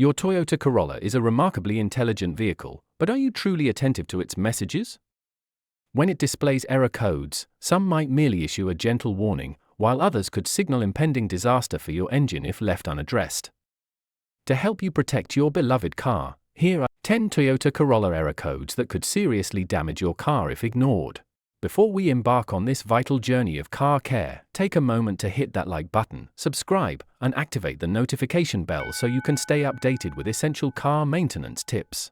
Your Toyota Corolla is a remarkably intelligent vehicle, but are you truly attentive to its messages? When it displays error codes, some might merely issue a gentle warning, while others could signal impending disaster for your engine if left unaddressed. To help you protect your beloved car, here are 10 Toyota Corolla error codes that could seriously damage your car if ignored. Before we embark on this vital journey of car care, take a moment to hit that like button, subscribe, and activate the notification bell so you can stay updated with essential car maintenance tips.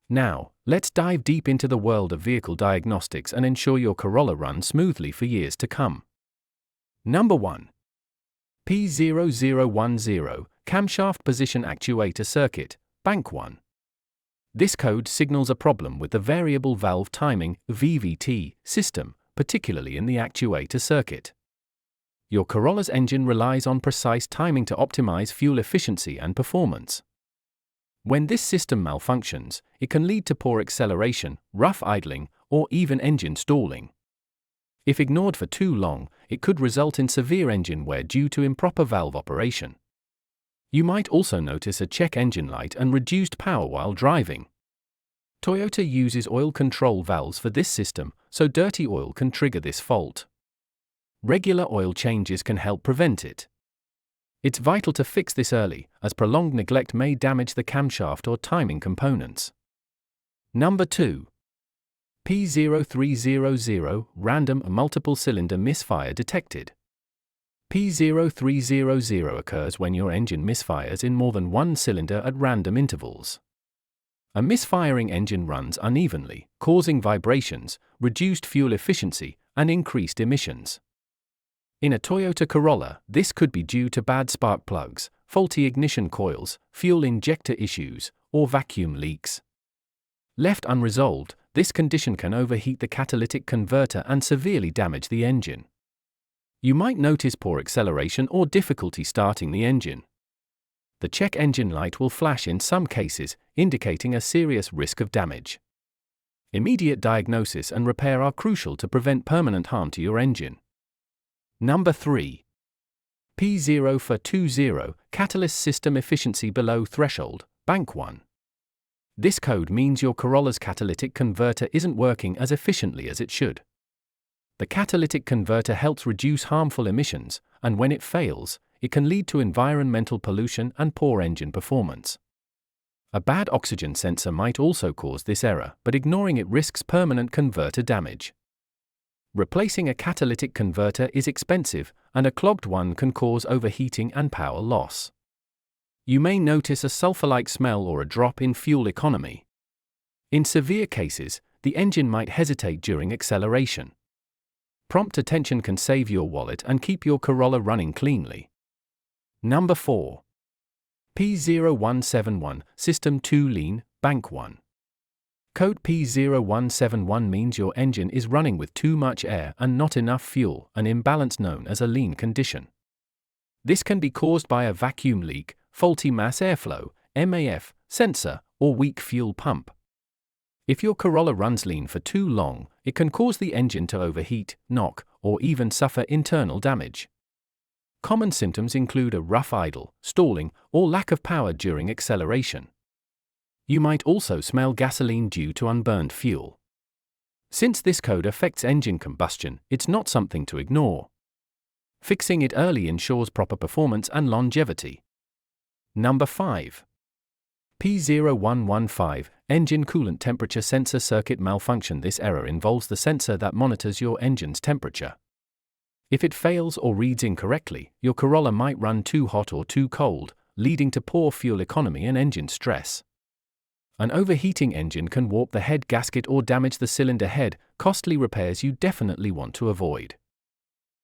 Now, let's dive deep into the world of vehicle diagnostics and ensure your Corolla runs smoothly for years to come. Number 1. P0010 Camshaft Position Actuator Circuit, Bank 1. This code signals a problem with the Variable Valve Timing (VVT) system, particularly in the actuator circuit. Your Corolla's engine relies on precise timing to optimize fuel efficiency and performance. When this system malfunctions, it can lead to poor acceleration, rough idling, or even engine stalling. If ignored for too long, it could result in severe engine wear due to improper valve operation. You might also notice a check engine light and reduced power while driving. Toyota uses oil control valves for this system, so dirty oil can trigger this fault. Regular oil changes can help prevent it. It's vital to fix this early, as prolonged neglect may damage the camshaft or timing components. Number 2. P0300 Random Multiple Cylinder Misfire Detected. P0300 occurs when your engine misfires in more than one cylinder at random intervals. A misfiring engine runs unevenly, causing vibrations, reduced fuel efficiency, and increased emissions. In a Toyota Corolla, this could be due to bad spark plugs, faulty ignition coils, fuel injector issues, or vacuum leaks. Left unresolved, this condition can overheat the catalytic converter and severely damage the engine. You might notice poor acceleration or difficulty starting the engine. The check engine light will flash in some cases, indicating a serious risk of damage. Immediate diagnosis and repair are crucial to prevent permanent harm to your engine. Number 3. P0420 Catalyst System Efficiency Below Threshold, Bank 1. This code means your Corolla's catalytic converter isn't working as efficiently as it should. The catalytic converter helps reduce harmful emissions, and when it fails, it can lead to environmental pollution and poor engine performance. A bad oxygen sensor might also cause this error, but ignoring it risks permanent converter damage. Replacing a catalytic converter is expensive, and a clogged one can cause overheating and power loss. You may notice a sulfur-like smell or a drop in fuel economy. In severe cases, the engine might hesitate during acceleration. Prompt attention can save your wallet and keep your Corolla running cleanly. Number 4. P0171 System 2 Lean, Bank 1. Code P0171 means your engine is running with too much air and not enough fuel, an imbalance known as a lean condition. This can be caused by a vacuum leak, faulty mass airflow, MAF, sensor, or weak fuel pump. If your Corolla runs lean for too long, it can cause the engine to overheat, knock, or even suffer internal damage. Common symptoms include a rough idle, stalling, or lack of power during acceleration. You might also smell gasoline due to unburned fuel. Since this code affects engine combustion, it's not something to ignore. Fixing it early ensures proper performance and longevity. Number 5. P0115 Engine Coolant Temperature Sensor Circuit Malfunction. This error involves the sensor that monitors your engine's temperature. If it fails or reads incorrectly, your Corolla might run too hot or too cold, leading to poor fuel economy and engine stress. An overheating engine can warp the head gasket or damage the cylinder head, costly repairs you definitely want to avoid.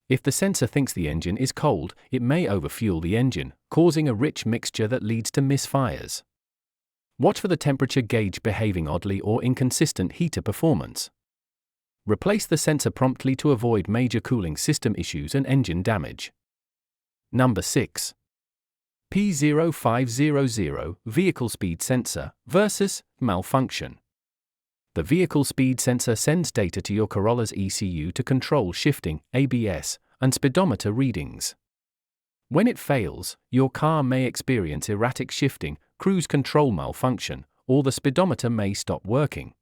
If the sensor thinks the engine is cold, it may overfuel the engine, causing a rich mixture that leads to misfires. Watch for the temperature gauge behaving oddly or inconsistent heater performance. Replace the sensor promptly to avoid major cooling system issues and engine damage. Number 6. P0500 Vehicle Speed Sensor versus Malfunction. The vehicle speed sensor sends data to your Corolla's ECU to control shifting, ABS, and speedometer readings. When it fails, your car may experience erratic shifting, cruise control malfunction, or the speedometer may stop working.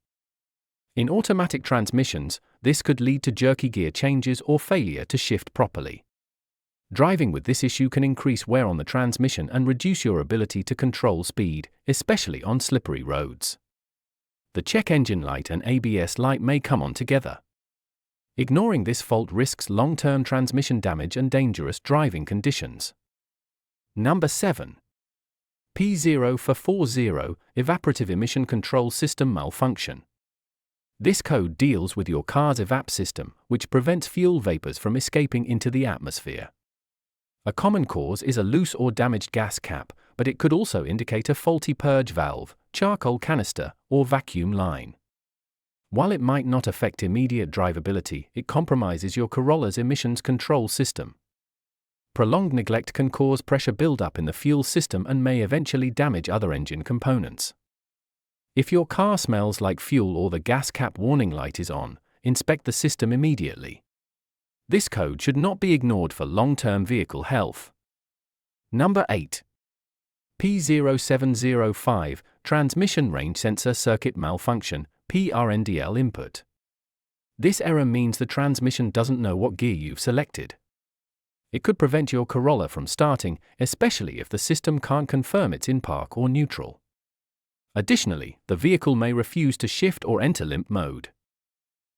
In automatic transmissions, this could lead to jerky gear changes or failure to shift properly. Driving with this issue can increase wear on the transmission and reduce your ability to control speed, especially on slippery roads. The check engine light and ABS light may come on together. Ignoring this fault risks long-term transmission damage and dangerous driving conditions. Number 7. P0440 Evaporative Emission Control System Malfunction. This code deals with your car's evap system, which prevents fuel vapors from escaping into the atmosphere. A common cause is a loose or damaged gas cap, but it could also indicate a faulty purge valve, charcoal canister, or vacuum line. While it might not affect immediate drivability, it compromises your Corolla's emissions control system. Prolonged neglect can cause pressure buildup in the fuel system and may eventually damage other engine components. If your car smells like fuel or the gas cap warning light is on, inspect the system immediately. This code should not be ignored for long-term vehicle health. Number 8. P0705 Transmission Range Sensor Circuit Malfunction, PRNDL input. This error means the transmission doesn't know what gear you've selected. It could prevent your Corolla from starting, especially if the system can't confirm it's in park or neutral. Additionally, the vehicle may refuse to shift or enter limp mode.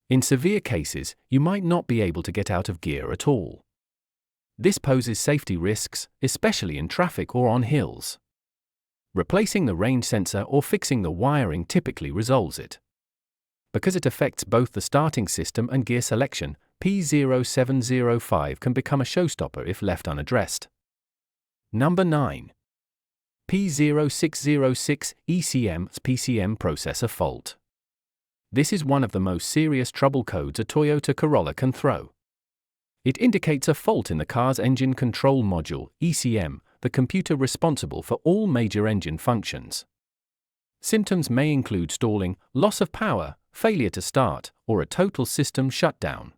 In severe cases, you might not be able to get out of gear at all. This poses safety risks, especially in traffic or on hills. Replacing the range sensor or fixing the wiring typically resolves it. Because it affects both the starting system and gear selection, P0705 can become a showstopper if left unaddressed. Number 9. P0606 ECM's PCM processor fault. This is one of the most serious trouble codes a Toyota Corolla can throw. It indicates a fault in the car's engine control module, ECM, the computer responsible for all major engine functions. Symptoms may include stalling, loss of power, failure to start, or a total system shutdown.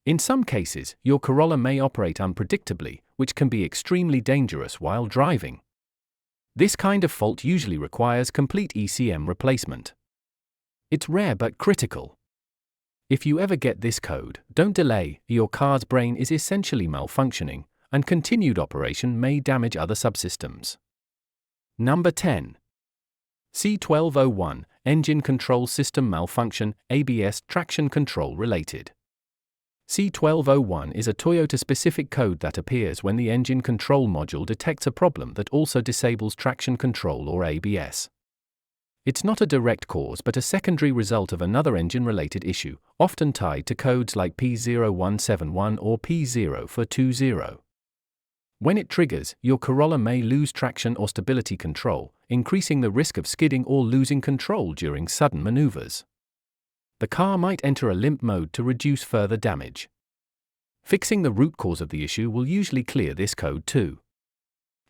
In some cases, your Corolla may operate unpredictably, which can be extremely dangerous while driving. This kind of fault usually requires complete ECM replacement. It's rare but critical. If you ever get this code, don't delay. Your car's brain is essentially malfunctioning, and continued operation may damage other subsystems. Number 10. C1201 Engine Control System Malfunction, ABS Traction Control Related. C1201 is a Toyota-specific code that appears when the engine control module detects a problem that also disables traction control or ABS. It's not a direct cause but a secondary result of another engine-related issue, often tied to codes like P0171 or P0420. When it triggers, your Corolla may lose traction or stability control, increasing the risk of skidding or losing control during sudden maneuvers. The car might enter a limp mode to reduce further damage. Fixing the root cause of the issue will usually clear this code too.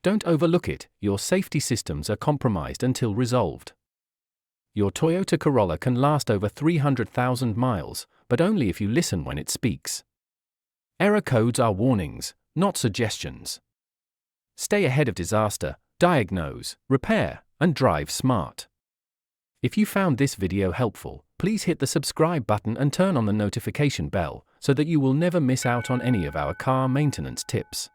Don't overlook it, your safety systems are compromised until resolved. Your Toyota Corolla can last over 300,000 miles, but only if you listen when it speaks. Error codes are warnings, not suggestions. Stay ahead of disaster, diagnose, repair, and drive smart. If you found this video helpful, please hit the subscribe button and turn on the notification bell so that you will never miss out on any of our car maintenance tips.